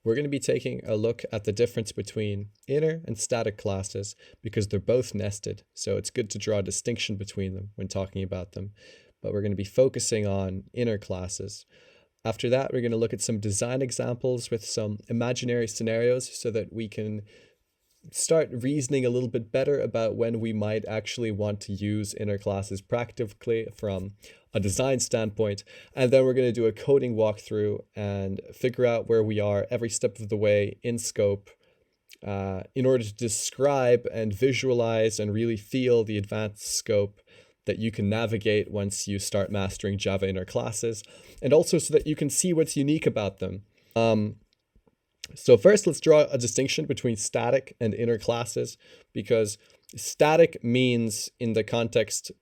we're going to be taking a look at the difference between inner and static classes because they're both nested. So it's good to draw a distinction between them when talking about them. But we're going to be focusing on inner classes. After that, we're going to look at some design examples with some imaginary scenarios so that we can start reasoning a little bit better about when we might actually want to use inner classes practically from a design standpoint. And then we're going to do a coding walkthrough and figure out where we are every step of the way in scope in order to describe and visualize and really feel the advanced scope that you can navigate once you start mastering Java inner classes, and also so that you can see what's unique about them. So first, let's draw a distinction between static and inner classes, because static means in the context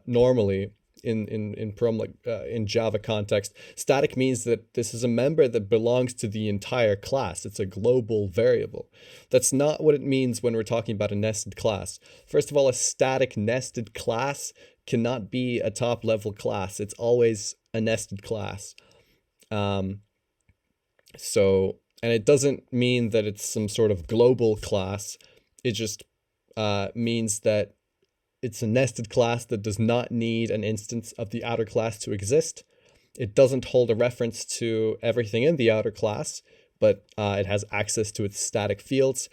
normally in Java context, static means that this is a member that belongs to the entire class. It's a global variable. That's not what it means when we're talking about a nested class. First of all, a static nested class cannot be a top level class. It's always a nested class. And it doesn't mean that it's some sort of global class. It just means that it's a nested class that does not need an instance of the outer class to exist. It doesn't hold a reference to everything in the outer class, but it has access to its static fields.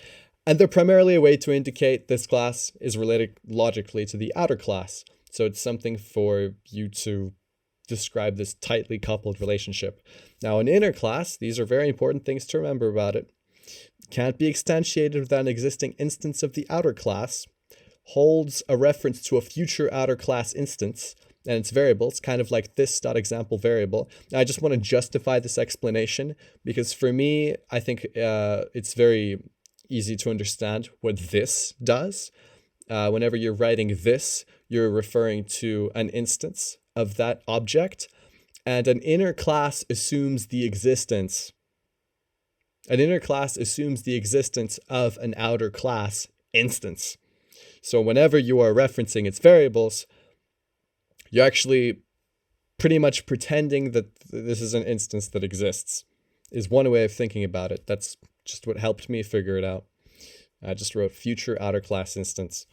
And they're primarily a way to indicate this class is related logically to the outer class. So it's something for you to describe this tightly coupled relationship. Now, an inner class, these are very important things to remember about it, can't be instantiated without an existing instance of the outer class, holds a reference to a future outer class instance and its variables, kind of like this .example variable. Now, I just want to justify this explanation because for me, I think it's very easy to understand what this does. Whenever you're writing this, you're referring to an instance of that object, and an inner class assumes the existence. An inner class assumes the existence of an outer class instance. So whenever you are referencing its variables, you're actually pretty much pretending that this is an instance that exists, is one way of thinking about it. That's just what helped me figure it out. I just wrote future outer class instance.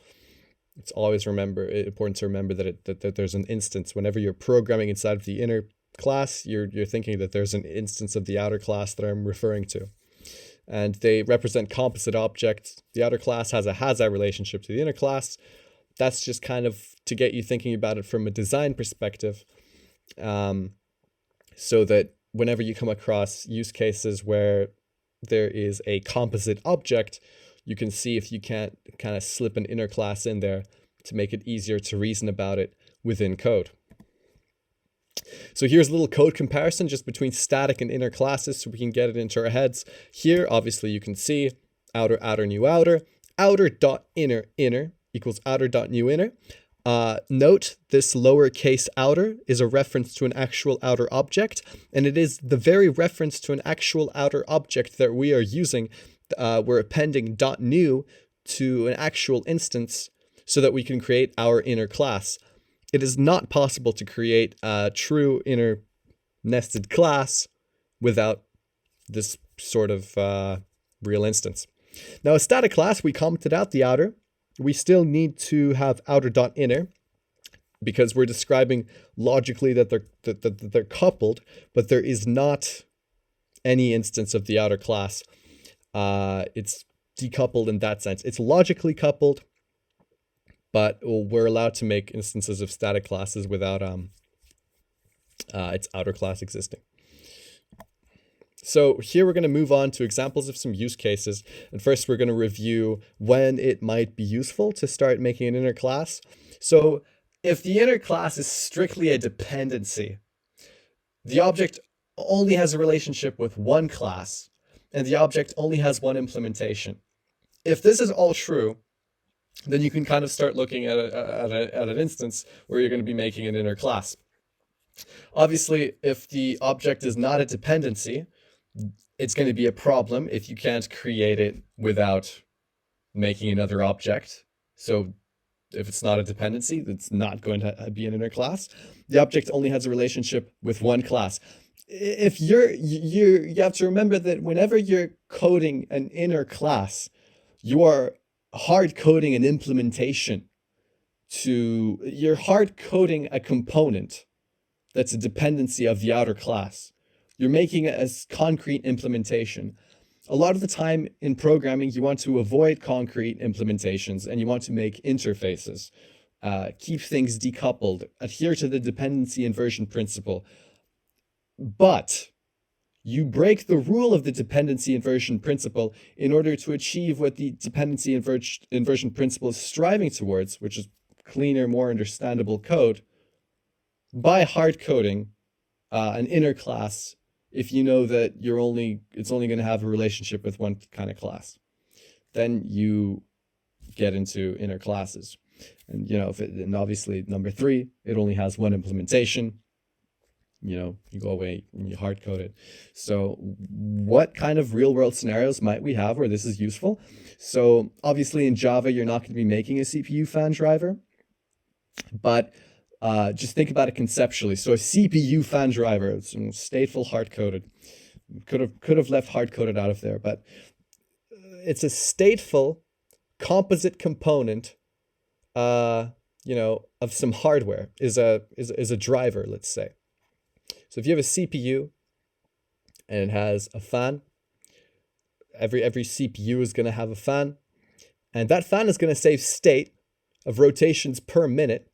It's always important to remember that there's an instance. Whenever you're programming inside of the inner class, you're thinking that there's an instance of the outer class that I'm referring to. And they represent composite objects. The outer class has a relationship to the inner class. That's just kind of to get you thinking about it from a design perspective, so that whenever you come across use cases where there is a composite object, you can see if you can't kind of slip an inner class in there to make it easier to reason about it within code. So here's a little code comparison just between static and inner classes so we can get it into our heads. Here, obviously, you can see outer, outer, new outer, outer.inner, inner equals outer.new inner. Note this lowercase outer is a reference to an actual outer object, and it is the very reference to an actual outer object that we are using. We're appending .new to an actual instance so that we can create our inner class. It is not possible to create a true inner nested class without this sort of real instance. Now, a static class, we commented out the outer. We still need to have outer.inner because we're describing logically that they're coupled, but there is not any instance of the outer class. It's decoupled in that sense. It's logically coupled, but we're allowed to make instances of static classes without its outer class existing. So here we're going to move on to examples of some use cases. And first we're going to review when it might be useful to start making an inner class. So if the inner class is strictly a dependency, the object only has a relationship with one class, and the object only has one implementation. If this is all true, then you can kind of start looking at an instance where you're going to be making an inner class. Obviously, if the object is not a dependency, it's going to be a problem if you can't create it without making another object. So if it's not a dependency, it's not going to be an inner class. The object only has a relationship with one class. if you have to remember that whenever you're coding an inner class, you are hard coding an implementation you're hard coding a component that's a dependency of the outer class. You're making it as concrete implementation. A lot of the time in programming, you want to avoid concrete implementations and you want to make interfaces, keep things decoupled, adhere to the dependency inversion principle. But you break the rule of the dependency inversion principle in order to achieve what the dependency inversion principle is striving towards, which is cleaner, more understandable code, by hard coding an inner class if you know that it's only going to have a relationship with one kind of class. Then you get into inner classes. And and obviously number 3, it only has one implementation. You go away and you hard code it. So what kind of real world scenarios might we have where this is useful? So obviously in Java, you're not going to be making a CPU fan driver, but just think about it conceptually. So a CPU fan driver, it's stateful hard coded. Could have left hard coded out of there, but it's a stateful composite component, of some hardware is a driver, let's say. So if you have a CPU and it has a fan, every CPU is going to have a fan, and that fan is going to save state of rotations per minute,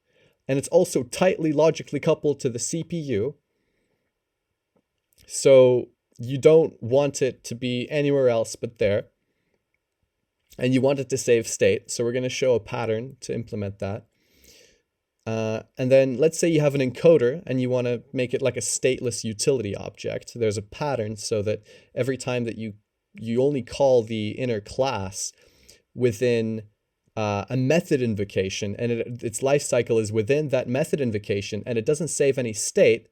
and it's also tightly logically coupled to the CPU. So you don't want it to be anywhere else but there, and you want it to save state. So we're going to show a pattern to implement that. And then let's say you have an encoder and you want to make it like a stateless utility object. There's a pattern so that every time that you only call the inner class within a method invocation, and its life cycle is within that method invocation, and it doesn't save any state.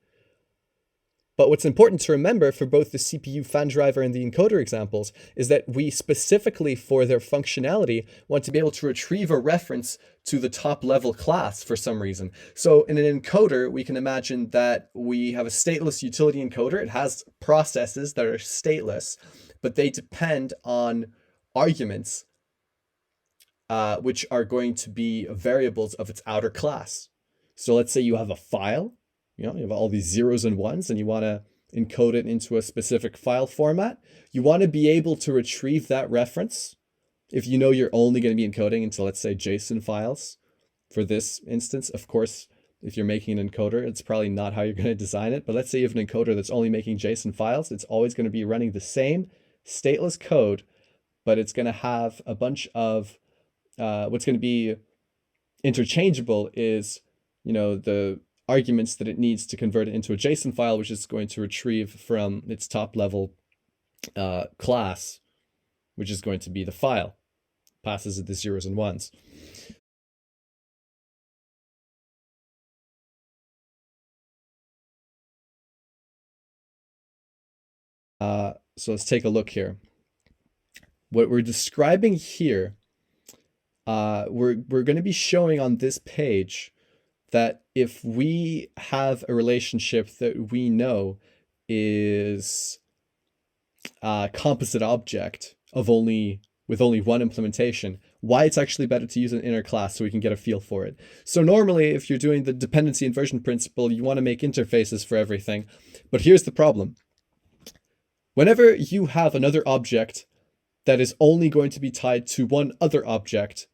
But what's important to remember for both the CPU fan driver and the encoder examples is that we specifically, for their functionality, want to be able to retrieve a reference to the top level class for some reason. So in an encoder, we can imagine that we have a stateless utility encoder. It has processes that are stateless, but they depend on arguments, which are going to be variables of its outer class. So let's say you have a file. You have all these zeros and ones, and you want to encode it into a specific file format. You want to be able to retrieve that reference if you know you're only going to be encoding into, let's say, JSON files. For this instance, of course, if you're making an encoder, it's probably not how you're going to design it. But let's say you have an encoder that's only making JSON files. It's always going to be running the same stateless code, but it's going to have a bunch of what's going to be interchangeable is, the arguments that it needs to convert it into a JSON file, which is going to retrieve from its top level class, which is going to be the file, passes it the zeros and ones. So let's take a look here. What we're describing here, we're going to be showing on this page that if we have a relationship that we know is a composite object with only one implementation, why it's actually better to use an inner class so we can get a feel for it. So normally, if you're doing the dependency inversion principle, you want to make interfaces for everything. But here's the problem. Whenever you have another object that is only going to be tied to one other object,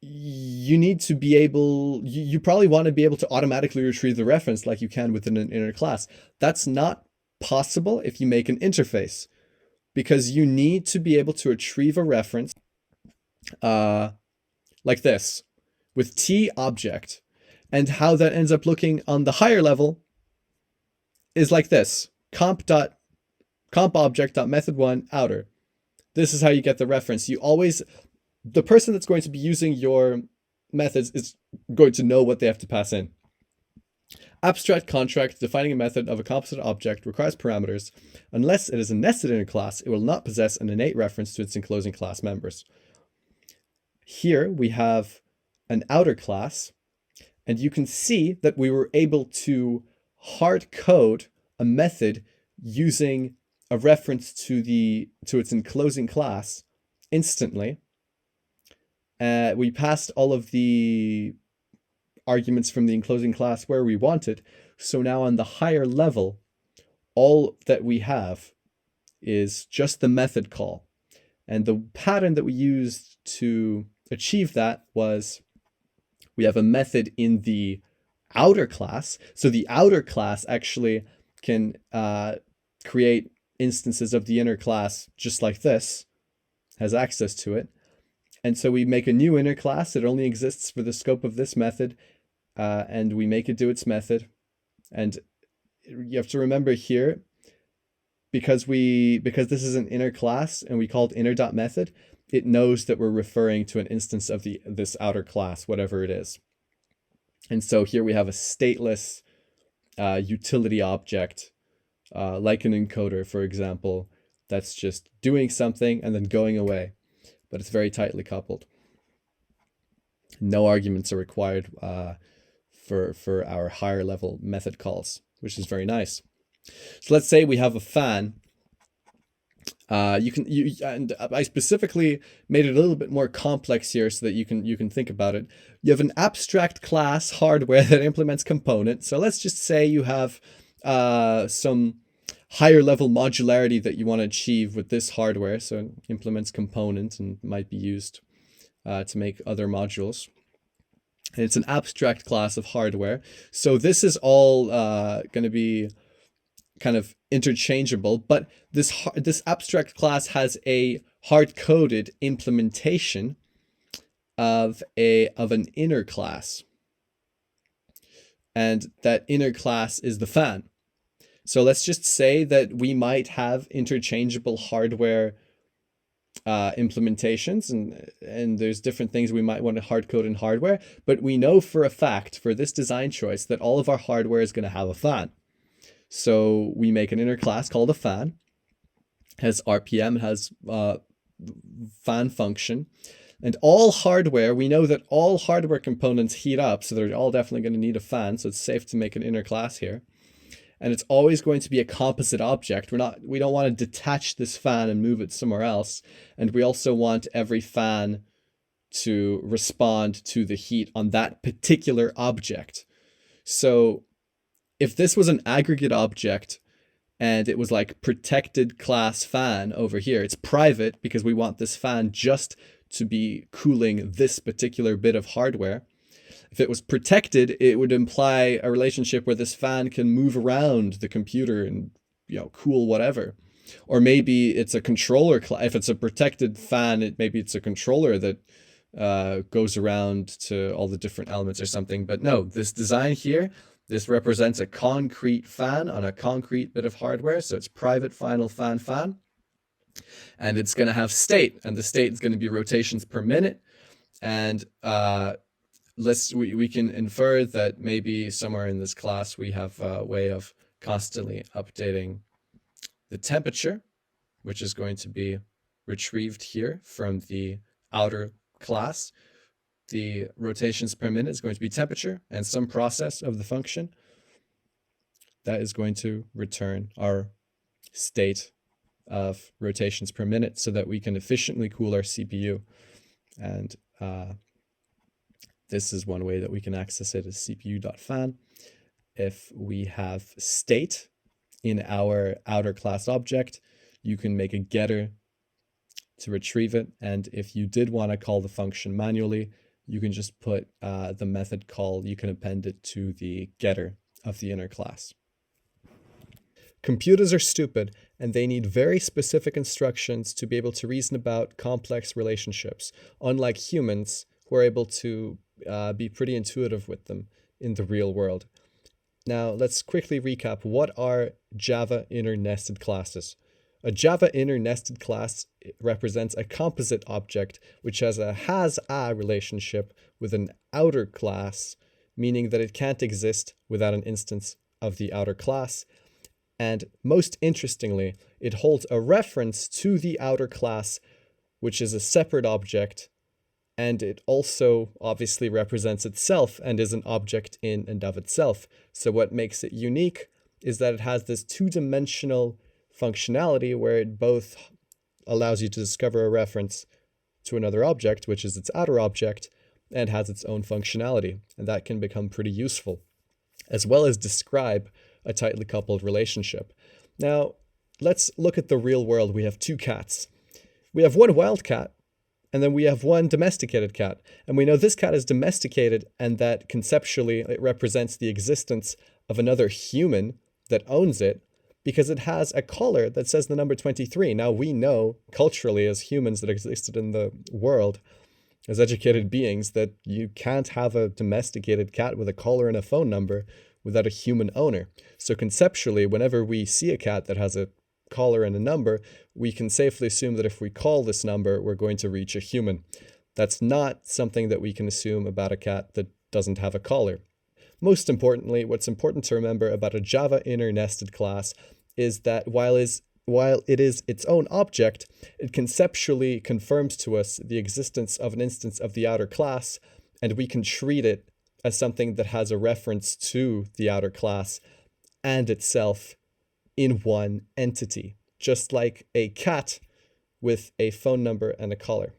you need to be able, you probably want to be able to automatically retrieve the reference like you can within an inner class. That's not possible if you make an interface, because you need to be able to retrieve a reference like this with T object. And how that ends up looking on the higher level is like this: comp object.method1 outer. This is how you get the reference. The person that's going to be using your methods is going to know what they have to pass in. Abstract contract defining a method of a composite object requires parameters. Unless it is a nested inner class, it will not possess an innate reference to its enclosing class members. Here we have an outer class, and you can see that we were able to hard code a method using a reference to its enclosing class instantly. We passed all of the arguments from the enclosing class where we wanted. So now on the higher level, all that we have is just the method call. And the pattern that we used to achieve that was we have a method in the outer class. So the outer class actually can create instances of the inner class just like this, has access to it. And so we make a new inner class that only exists for the scope of this method, and we make it do its method. And you have to remember here, because this is an inner class and we called inner.method, it knows that we're referring to an instance of this outer class, whatever it is. And so here we have a stateless utility object, like an encoder, for example, that's just doing something and then going away, but it's very tightly coupled. No arguments are required for our higher level method calls, which is very nice. So let's say we have a fan. And I specifically made it a little bit more complex here so that you can think about it. You have an abstract class hardware that implements component. So let's just say you have some higher level modularity that you want to achieve with this hardware. So it implements component and might be used to make other modules. And it's an abstract class of hardware. So this is all going to be kind of interchangeable, but this abstract class has a hard-coded implementation of an inner class, and that inner class is the fan. So let's just say that we might have interchangeable hardware implementations, and there's different things we might want to hard code in hardware, but we know for a fact for this design choice that all of our hardware is going to have a fan. So we make an inner class called a fan, has RPM, has fan function, and all hardware, we know that all hardware components heat up, so they're all definitely going to need a fan, so it's safe to make an inner class here. And it's always going to be a composite object. We don't want to detach this fan and move it somewhere else. And we also want every fan to respond to the heat on that particular object. So if this was an aggregate object and it was like protected class fan over here, it's private because we want this fan just to be cooling this particular bit of hardware. If it was protected, it would imply a relationship where this fan can move around the computer and, cool whatever. Or maybe it's a controller. If it's a protected fan, maybe it's a controller that goes around to all the different elements or something. But no, this design here, this represents a concrete fan on a concrete bit of hardware. So it's private final fan. And it's going to have state. And the state is going to be rotations per minute. And we can infer that maybe somewhere in this class we have a way of constantly updating the temperature, which is going to be retrieved here from the outer class. The rotations per minute is going to be temperature and some process of the function that is going to return our state of rotations per minute so that we can efficiently cool our CPU. And this is one way that we can access it as CPU.fan. If we have state in our outer class object, you can make a getter to retrieve it. And if you did want to call the function manually, you can just put the method call, you can append it to the getter of the inner class. Computers are stupid, and they need very specific instructions to be able to reason about complex relationships, unlike humans who are able to be pretty intuitive with them in the real world. Now, let's quickly recap. What are Java inner nested classes? A Java inner nested class represents a composite object which has a relationship with an outer class, meaning that it can't exist without an instance of the outer class. And most interestingly, it holds a reference to the outer class, which is a separate object And it also obviously represents itself and is an object in and of itself. So what makes it unique is that it has this two-dimensional functionality where it both allows you to discover a reference to another object, which is its outer object, and has its own functionality. And that can become pretty useful, as well as describe a tightly coupled relationship. Now, let's look at the real world. We have two cats. We have one wild cat, and then we have one domesticated cat. And we know this cat is domesticated and that conceptually it represents the existence of another human that owns it because it has a collar that says the number 23. Now we know culturally as humans that existed in the world, as educated beings, that you can't have a domesticated cat with a collar and a phone number without a human owner. So conceptually, whenever we see a cat that has a collar and a number, we can safely assume that if we call this number, we're going to reach a human. That's not something that we can assume about a cat that doesn't have a collar. Most importantly, what's important to remember about a Java inner nested class is that while it is its own object, it conceptually confirms to us the existence of an instance of the outer class, and we can treat it as something that has a reference to the outer class and itself in one entity, just like a cat with a phone number and a collar.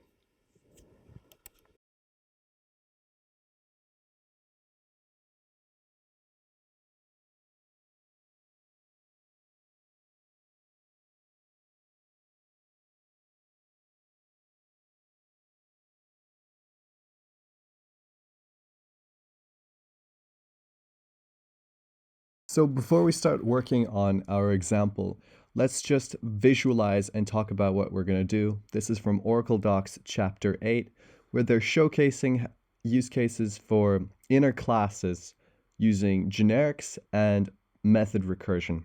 So before we start working on our example, let's just visualize and talk about what we're going to do. This is from Oracle Docs Chapter 8, where they're showcasing use cases for inner classes using generics and method recursion.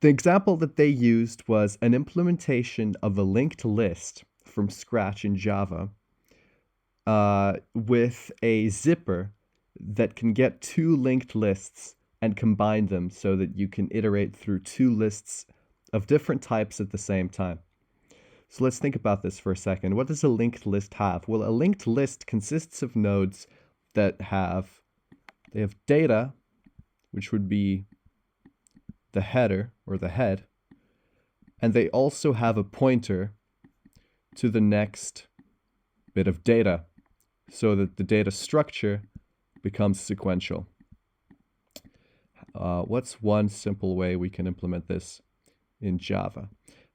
The example that they used was an implementation of a linked list from scratch in Java with a zipper that can get two linked lists and combine them so that you can iterate through two lists of different types at the same time. So let's think about this for a second. What does a linked list have? Well, a linked list consists of nodes that have data, which would be the header or the head, and they also have a pointer to the next bit of data so that the data structure becomes sequential. What's one simple way we can implement this in Java?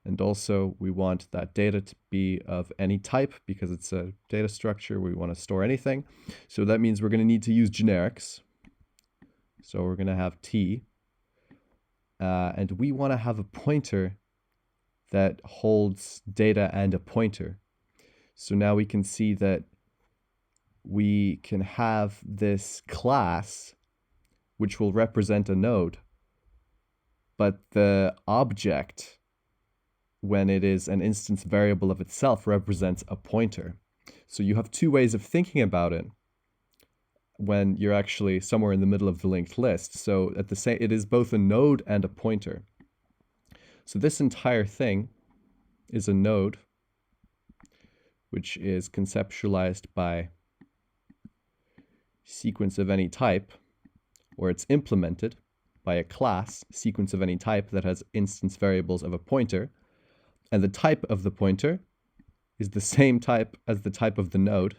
And also we want that data to be of any type because it's a data structure. We want to store anything. So that means we're going to need to use generics. So we're going to have T. And we want to have a pointer that holds data and a pointer. So now we can see that we can have this class which will represent a node, but the object, when it is an instance variable of itself, represents a pointer. So you have two ways of thinking about it when you're actually somewhere in the middle of the linked list. So it is both a node and a pointer. So this entire thing is a node, which is conceptualized by sequence of any type, or it's implemented by a class, sequence of any type that has instance variables of a pointer, and the type of the pointer is the same type as the type of the node.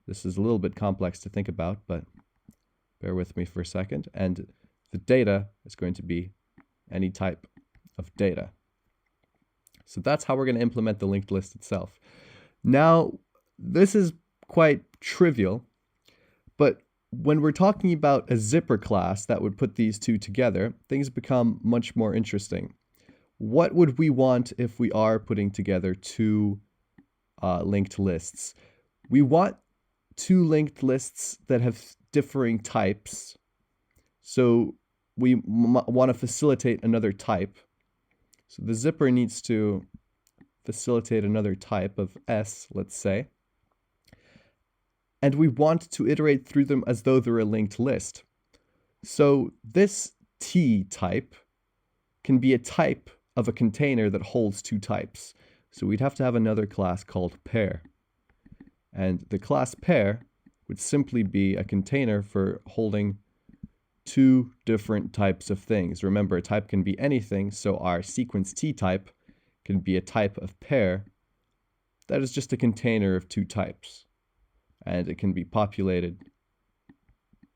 This is a little bit complex to think about, but bear with me for a second. And the data is going to be any type of data. So that's how we're going to implement the linked list itself. Now, this is quite trivial, but when we're talking about a zipper class that would put these two together, things become much more interesting. What would we want if we are putting together two linked lists? We want two linked lists that have differing types. So we want to facilitate another type. So the zipper needs to facilitate another type of S, let's say. And we want to iterate through them as though they're a linked list. So this T type can be a type of a container that holds two types. So we'd have to have another class called pair. And the class pair would simply be a container for holding two different types of things. Remember, a type can be anything, so our sequence T type can be a type of pair that is just a container of two types. And it can be populated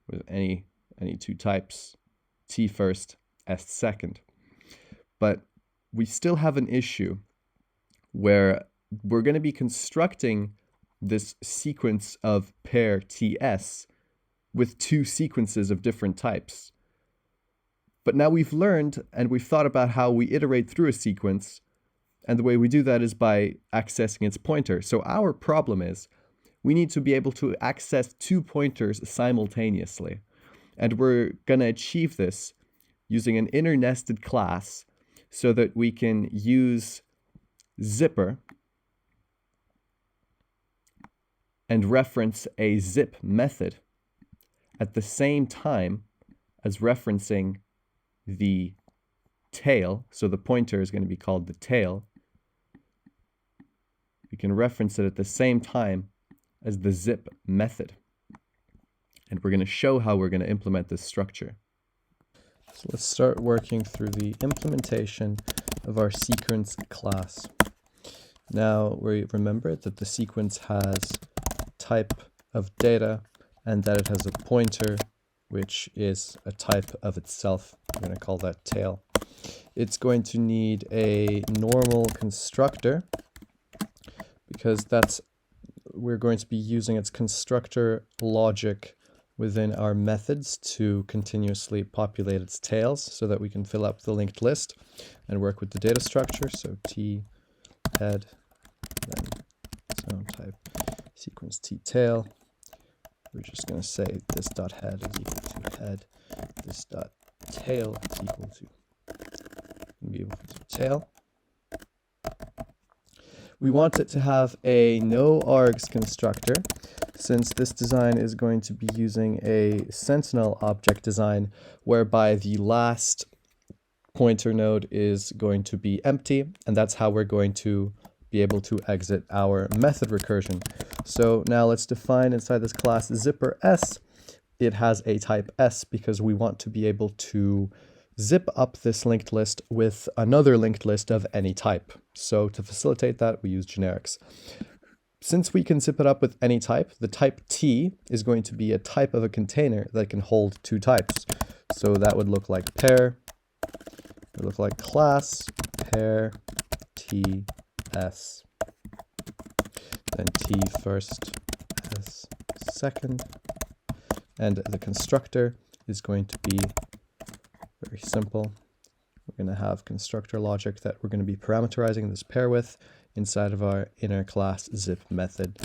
with any two types, T first, S second. But we still have an issue where we're going to be constructing this sequence of pair TS with two sequences of different types. But now we've learned and we've thought about how we iterate through a sequence, and the way we do that is by accessing its pointer. So our problem is we need to be able to access two pointers simultaneously. And we're going to achieve this using an inner nested class so that we can use zipper and reference a zip method at the same time as referencing the tail. So the pointer is going to be called the tail. We can reference it at the same time as the zip method. And we're going to show how we're going to implement this structure. So let's start working through the implementation of our sequence class. Now we remember that the sequence has type of data and that it has a pointer, which is a type of itself. We're going to call that tail. It's going to need a normal constructor because we're going to be using its constructor logic within our methods to continuously populate its tails so that we can fill up the linked list and work with the data structure. So T head, then so type sequence T tail. We're just going to say this dot head is equal to head, this dot tail is equal to tail. We want it to have a no args constructor, since this design is going to be using a sentinel object design whereby the last pointer node is going to be empty, and that's how we're going to be able to exit our method recursion. So now let's define inside this class zipper S. It has a type S because we want to be able to zip up this linked list with another linked list of any type. So to facilitate that, we use generics. Since we can zip it up with any type, the type T is going to be a type of a container that can hold two types. So that would look like pair, it would look like class, pair, T, S, then T first, S second, and the constructor is going to be very simple. We're going to have constructor logic that we're going to be parameterizing this pair with inside of our inner class zip method.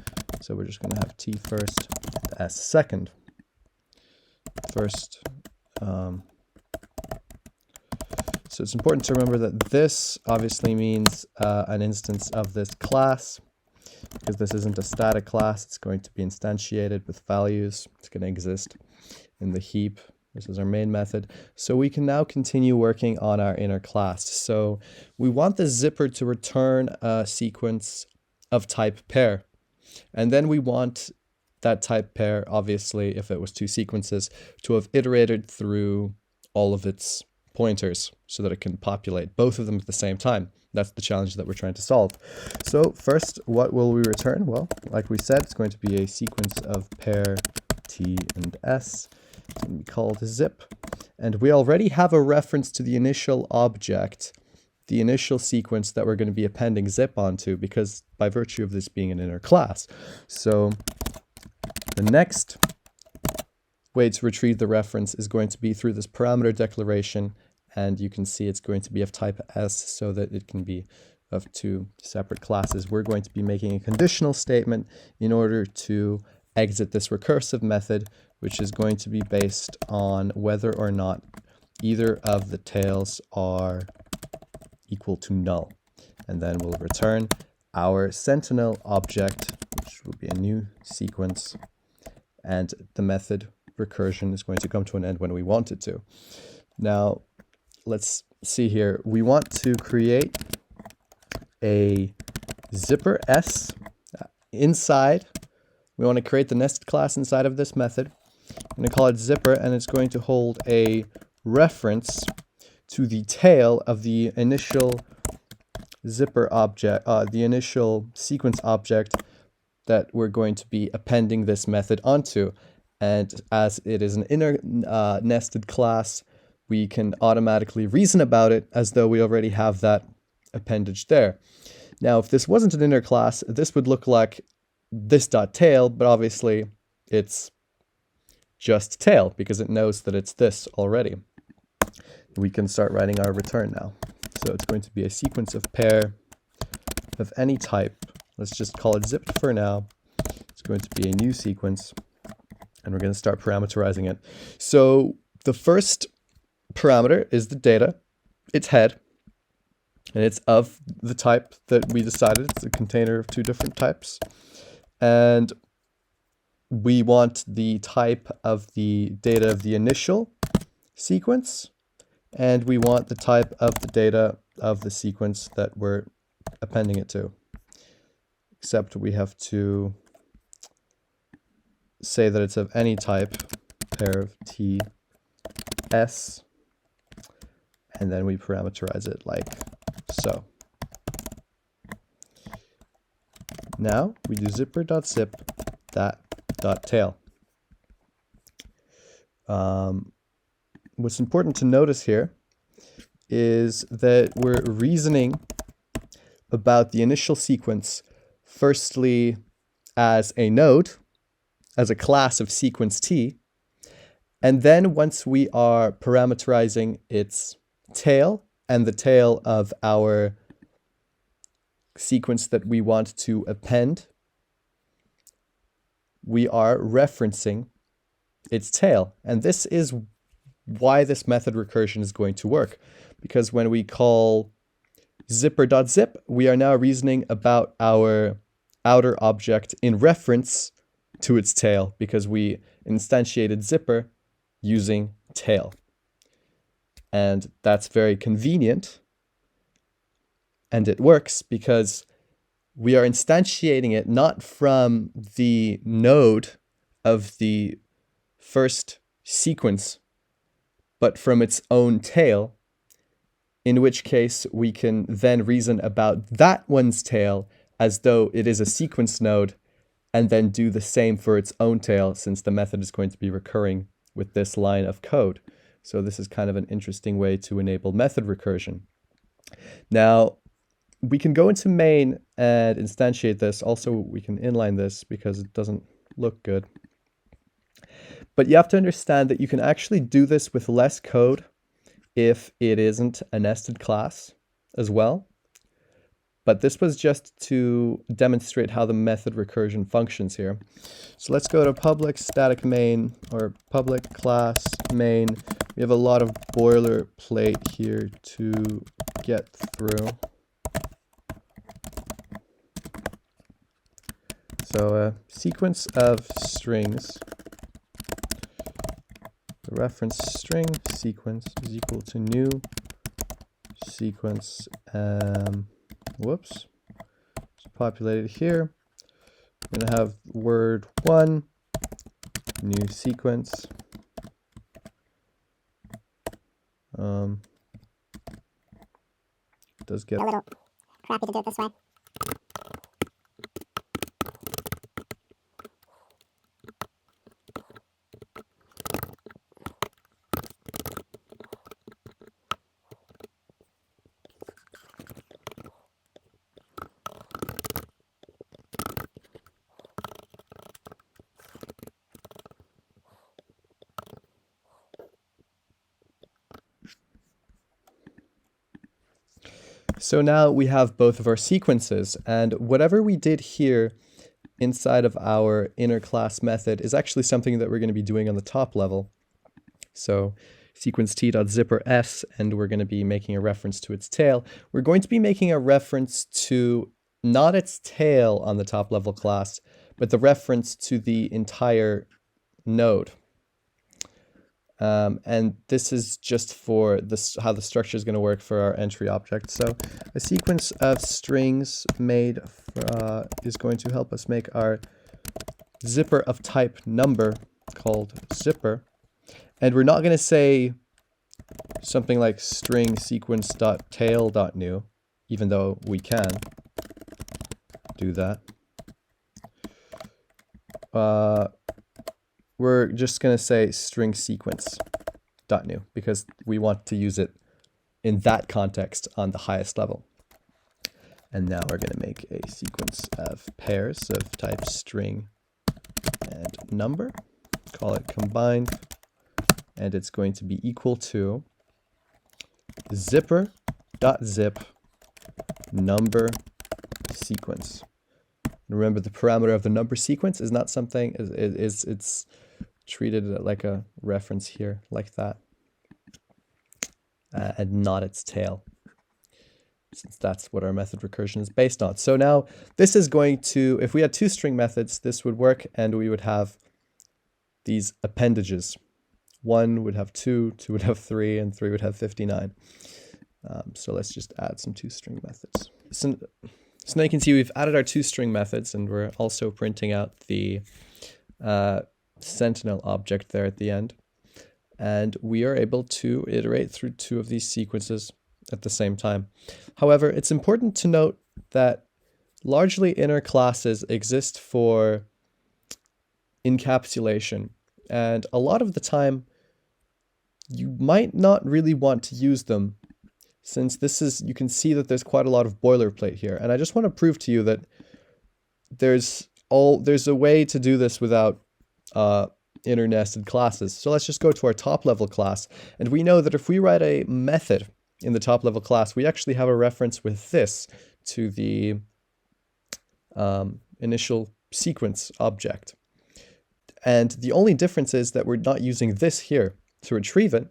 So we're just going to have T first, S second. First, so it's important to remember that this obviously means an instance of this class, because this isn't a static class. It's going to be instantiated with values. It's going to exist in the heap. This is our main method. So we can now continue working on our inner class. So we want the zipper to return a sequence of type pair. And then we want that type pair, obviously, if it was two sequences, to have iterated through all of its pointers so that it can populate both of them at the same time. That's the challenge that we're trying to solve. So first, what will we return? Well, like we said, it's going to be a sequence of pair T and S. It's going to be called zip. And we already have a reference to the initial object, the initial sequence that we're going to be appending zip onto, because by virtue of this being an inner class. So the next way to retrieve the reference is going to be through this parameter declaration, and you can see it's going to be of type S so that it can be of two separate classes. We're going to be making a conditional statement in order to exit this recursive method, which is going to be based on whether or not either of the tails are equal to null. And then we'll return our sentinel object, which will be a new sequence, and the method recursion is going to come to an end when we want it to. Now, let's see here. We want to create a zipper s inside. We want to create the nested class inside of this method. I'm going to call it zipper, and it's going to hold a reference to the tail of the initial zipper object, the initial sequence object that we're going to be appending this method onto. And as it is an inner nested class, we can automatically reason about it as though we already have that appendage there. Now, if this wasn't an inner class, this would look like this.tail, but obviously it's just tail because it knows that it's this already. We can start writing our return now. So it's going to be a sequence of pair of any type. Let's just call it zipped for now. It's going to be a new sequence, and we're going to start parameterizing it. So the first parameter is the data, its head, and it's of the type that we decided. It's a container of two different types. And we want the type of the data of the initial sequence, and we want the type of the data of the sequence that we're appending it to. Except we have to say that it's of any type, pair of T, S, and then we parameterize it like so. Now we do zipper.zip that.tail. What's important to notice here is that we're reasoning about the initial sequence firstly as a node, as a class of sequence T, and then once we are parameterizing its tail and the tail of our sequence that we want to append, we are referencing its tail. And this is why this method recursion is going to work, because when we call zipper.zip, we are now reasoning about our outer object in reference to its tail, because we instantiated zipper using tail. And that's very convenient. And it works because we are instantiating it not from the node of the first sequence, but from its own tail, in which case we can then reason about that one's tail as though it is a sequence node, and then do the same for its own tail, since the method is going to be recurring with this line of code. So this is kind of an interesting way to enable method recursion. Now, we can go into main and instantiate this. Also, we can inline this because it doesn't look good. But you have to understand that you can actually do this with less code if it isn't a nested class as well. But this was just to demonstrate how the method recursion functions here. So let's go to public static main, or public class main. We have a lot of boilerplate here to get through. So a sequence of strings, the reference string sequence is equal to new sequence, whoops, it's populated here. I'm going to have word 1, new sequence. It does get a little crappy to do it this way. So now we have both of our sequences, and whatever we did here inside of our inner class method is actually something that we're going to be doing on the top level. So sequence t.zipper s, and we're going to be making a reference to its tail. We're going to be making a reference to not its tail on the top level class, but the reference to the entire node. And this is just for this how the structure is going to work for our entry object. So a sequence of strings made is going to help us make our zipper of type number called zipper. And we're not going to say something like string sequence.tail.new, even though we can do that. We're just going to say string sequence.new because we want to use it in that context on the highest level. And now we're going to make a sequence of pairs of type string and number. Call it combined. And it's going to be equal to zipper.zip number sequence. Remember, the parameter of the number sequence is not something, it's treated like a reference here, like that, and not its tail, since that's what our method recursion is based on. So now this is going to, if we had two string methods, this would work, and we would have these appendages. 1 would have 2, 2 would have 3, and 3 would have 59. So let's just add some two string methods. So now you can see we've added our two string methods, and we're also printing out the sentinel object there at the end. And we are able to iterate through two of these sequences at the same time. However, it's important to note that largely inner classes exist for encapsulation. And a lot of the time, you might not really want to use them, since this is, you can see that there's quite a lot of boilerplate here. And I just want to prove to you that there's a way to do this without inner nested classes. So let's just go to our top level class. And we know that if we write a method in the top level class, we actually have a reference with this to the initial sequence object. And the only difference is that we're not using this here to retrieve it,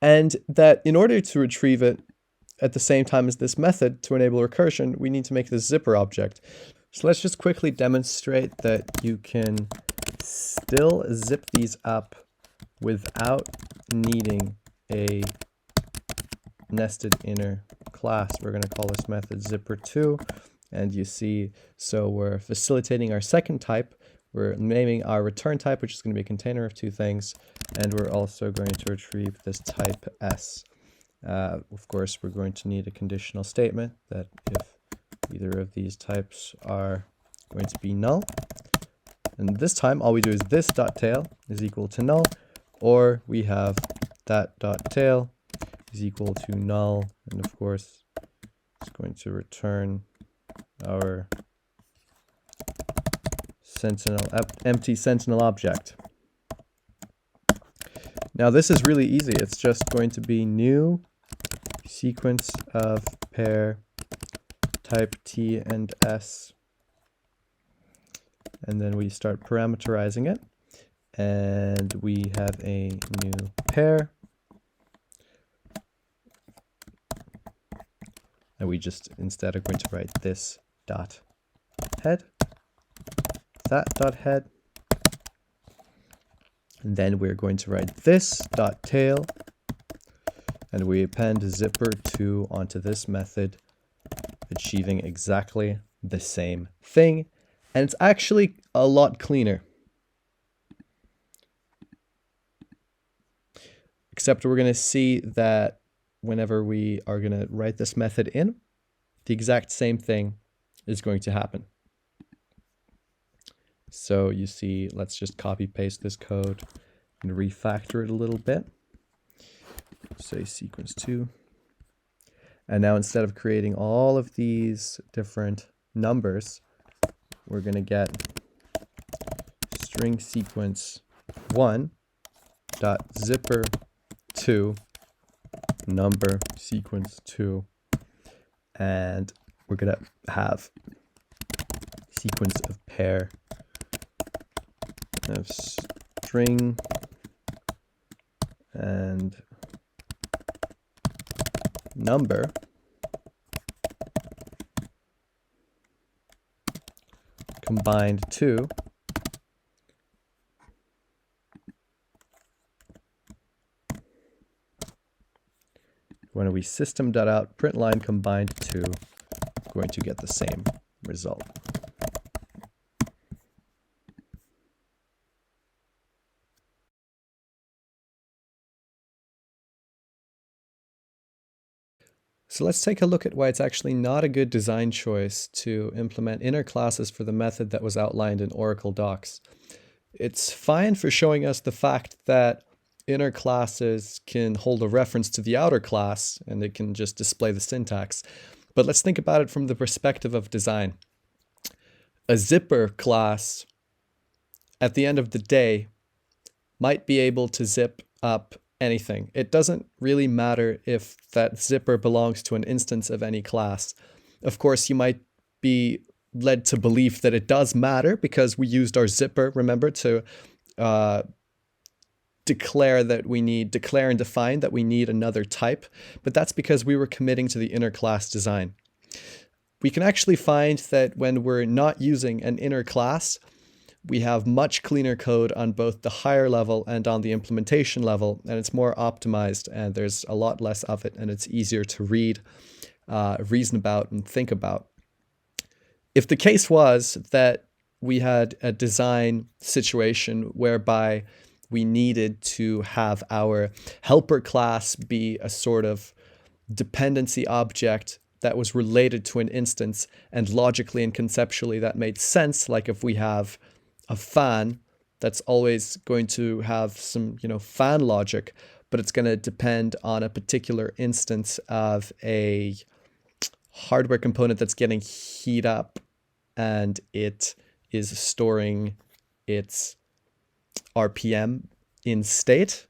and that in order to retrieve it at the same time as this method to enable recursion, we need to make this zipper object. So let's just quickly demonstrate that you can still zip these up without needing a nested inner class. We're going to call this method zipper2, and you see, so we're facilitating our second type. We're naming our return type, which is going to be a container of two things, and we're also going to retrieve this type S. Of course, we're going to need a conditional statement that if either of these types are going to be null, and this time all we do is this dot tail is equal to null, or we have that dot tail is equal to null, and of course it's going to return our empty sentinel object. Now this is really easy. It's just going to be new sequence of pair type T and S, and then we start parameterizing it, and we have a new pair, and we just instead are going to write this dot head, that dot head, and then we're going to write this dot tail, and we append zipper2 onto this method, achieving exactly the same thing. And it's actually a lot cleaner, except we're going to see that whenever we are going to write this method in, the exact same thing is going to happen. So you see, let's just copy paste this code and refactor it a little bit. Say sequence 2. And now instead of creating all of these different numbers, we're going to get string sequence 1 dot zipper 2 number sequence 2, and we're going to have sequence of pair of string and number combined to when we system.out print line combined 2, going to get the same result. So let's take a look at why it's actually not a good design choice to implement inner classes for the method that was outlined in Oracle Docs. It's fine for showing us the fact that inner classes can hold a reference to the outer class and it can just display the syntax. But let's think about it from the perspective of design. A zipper class, at the end of the day, might be able to zip up anything. It doesn't really matter if that zipper belongs to an instance of any class. Of course, you might be led to believe that it does matter because we used our zipper, remember, to declare and define that we need another type, but that's because we were committing to the inner class design. We can actually find that when we're not using an inner class, we have much cleaner code on both the higher level and on the implementation level, and it's more optimized and there's a lot less of it and it's easier to read, reason about, and think about. If the case was that we had a design situation whereby we needed to have our helper class be a sort of dependency object that was related to an instance, and logically and conceptually that made sense, like if we have a fan that's always going to have some, fan logic, but it's going to depend on a particular instance of a hardware component that's getting heat up and it is storing its RPM in state,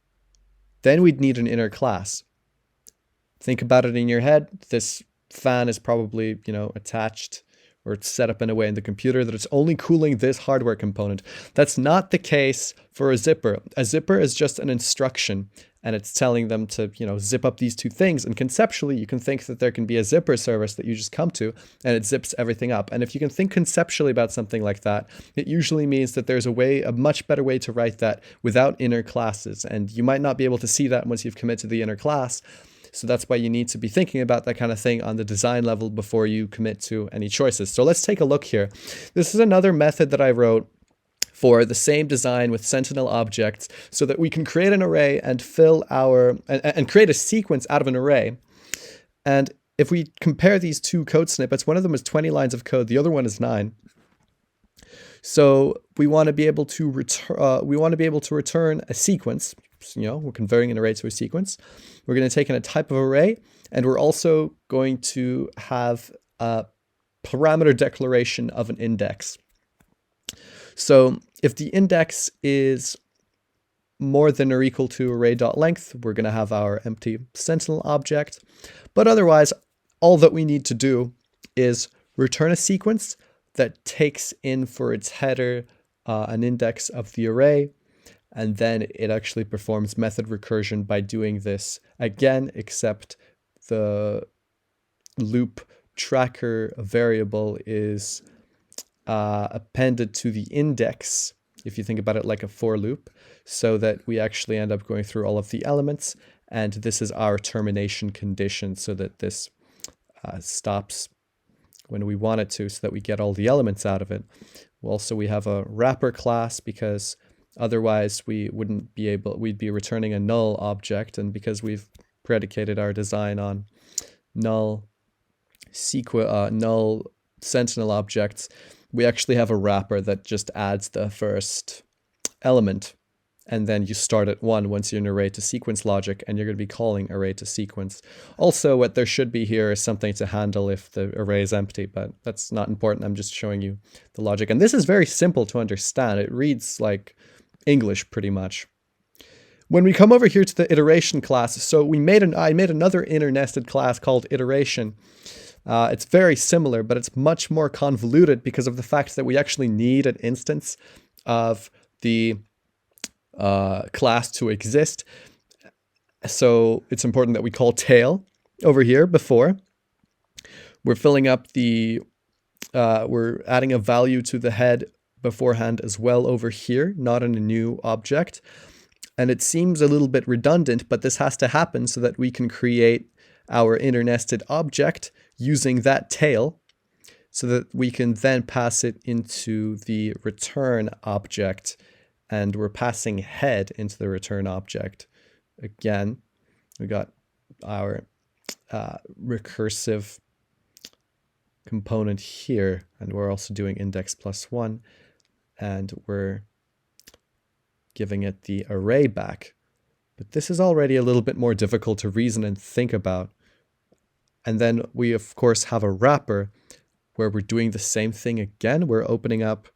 then we'd need an inner class. Think about it in your head. This fan is probably, attached or it's set up in a way in the computer that it's only cooling this hardware component. That's not the case for a zipper. A zipper is just an instruction and it's telling them to, zip up these two things. And conceptually, you can think that there can be a zipper service that you just come to and it zips everything up. And if you can think conceptually about something like that, it usually means that there's a much better way to write that without inner classes. And you might not be able to see that once you've committed to the inner class. So that's why you need to be thinking about that kind of thing on the design level before you commit to any choices. So let's take a look here. This is another method that I wrote for the same design with Sentinel objects so that we can create an array and fill and create a sequence out of an array. And if we compare these two code snippets, one of them is 20 lines of code, the other one is 9. So we want to be able to return a sequence. We're converting an array to a sequence. We're going to take in a type of array, and we're also going to have a parameter declaration of an index. So if the index is more than or equal to array.length, we're going to have our empty Sentinel object. But otherwise, all that we need to do is return a sequence that takes in for its header an index of the array, and then it actually performs method recursion by doing this again, except the loop tracker variable is appended to the index, if you think about it like a for loop, so that we actually end up going through all of the elements, and this is our termination condition so that this stops when we want it to, so that we get all the elements out of it. Also, we have a wrapper class because otherwise we'd be returning a null object, and because we've predicated our design on null Sentinel objects, we actually have a wrapper that just adds the first element, and then you start at 1 once you're in array to sequence logic, and you're going to be calling array to sequence. Also, what there should be here is something to handle if the array is empty, but that's not important. I'm just showing you the logic. And this is very simple to understand. It reads like English pretty much. When we come over here to the iteration class, so I made another inner nested class called iteration. It's very similar, but it's much more convoluted because of the fact that we actually need an instance of the class to exist. So it's important that we call tail over here before. We're filling up we're adding a value to the head beforehand as well over here, not in a new object. And it seems a little bit redundant, but this has to happen so that we can create our inner nested object using that tail so that we can then pass it into the return object, and we're passing head into the return object. Again, we got our recursive component here, and we're also doing index +1, and we're giving it the array back. But this is already a little bit more difficult to reason and think about. And then we, of course, have a wrapper where we're doing the same thing again. We're opening up,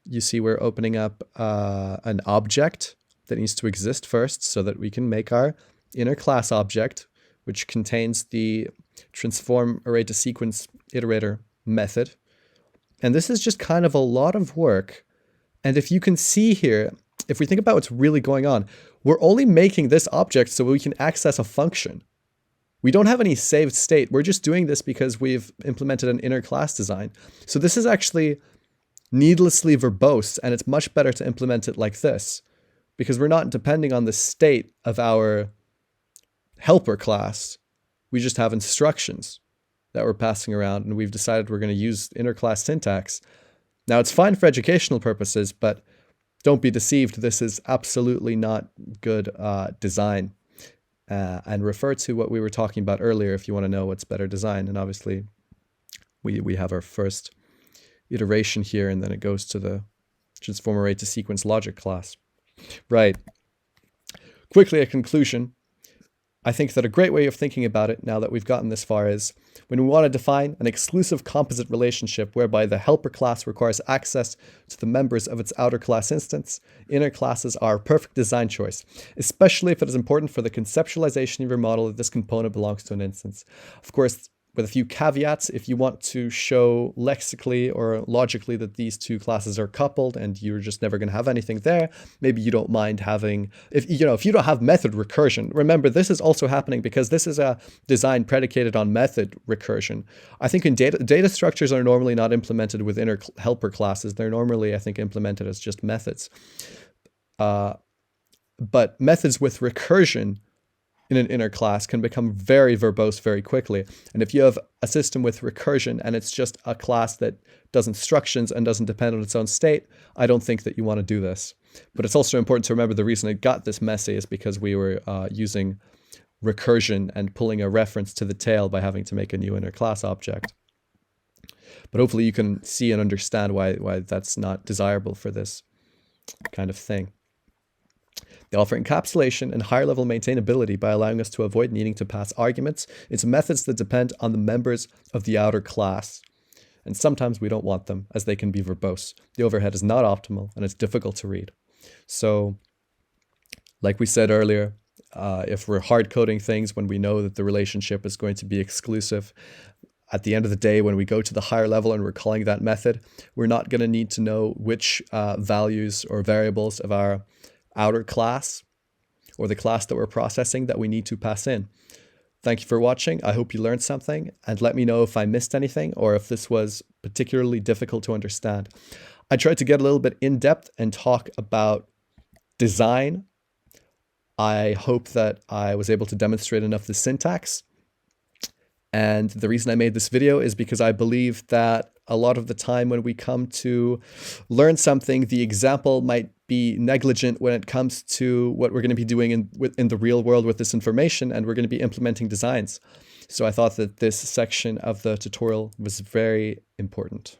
you see, we're opening up an object that needs to exist first so that we can make our inner class object, which contains the transform array to sequence iterator method. And this is just kind of a lot of work. And if you can see here, if we think about what's really going on, we're only making this object so we can access a function. We don't have any saved state. We're just doing this because we've implemented an inner class design. So this is actually needlessly verbose, and it's much better to implement it like this because we're not depending on the state of our helper class. We just have instructions that we're passing around, and we've decided we're going to use inner class syntax. Now, it's fine for educational purposes, but don't be deceived. This is absolutely not good design. And refer to what we were talking about earlier if you want to know what's better design. And obviously, we have our first iteration here, and then it goes to the transform array to sequence logic class. Right. Quickly, a conclusion. I think that a great way of thinking about it now that we've gotten this far is when we want to define an exclusive composite relationship whereby the helper class requires access to the members of its outer class instance, inner classes are a perfect design choice, especially if it is important for the conceptualization of your model that this component belongs to an instance. Of course, with a few caveats, if you want to show lexically or logically that these two classes are coupled and you're just never going to have anything there, maybe you don't mind having, if you don't have method recursion. Remember, this is also happening because this is a design predicated on method recursion. I think in data structures are normally not implemented with inner helper classes. They're normally, I think, implemented as just methods. But methods with recursion in an inner class can become very verbose very quickly. And if you have a system with recursion and it's just a class that does instructions and doesn't depend on its own state, I don't think that you want to do this. But it's also important to remember the reason it got this messy is because we were using recursion and pulling a reference to the tail by having to make a new inner class object. But hopefully you can see and understand why that's not desirable for this kind of thing. They offer encapsulation and higher level maintainability by allowing us to avoid needing to pass arguments into methods that depend on the members of the outer class. And sometimes we don't want them as they can be verbose. The overhead is not optimal and it's difficult to read. So, like we said earlier, if we're hard coding things when we know that the relationship is going to be exclusive, at the end of the day, when we go to the higher level and we're calling that method, we're not going to need to know which values or variables of our outer class or the class that we're processing that we need to pass in. Thank you for watching. I hope you learned something, and let me know if I missed anything or if this was particularly difficult to understand. I tried to get a little bit in depth and talk about design. I hope that I was able to demonstrate enough the syntax. And the reason I made this video is because I believe that a lot of the time when we come to learn something, the example might be negligent when it comes to what we're going to be doing in the real world with this information, and we're going to be implementing designs. So I thought that this section of the tutorial was very important.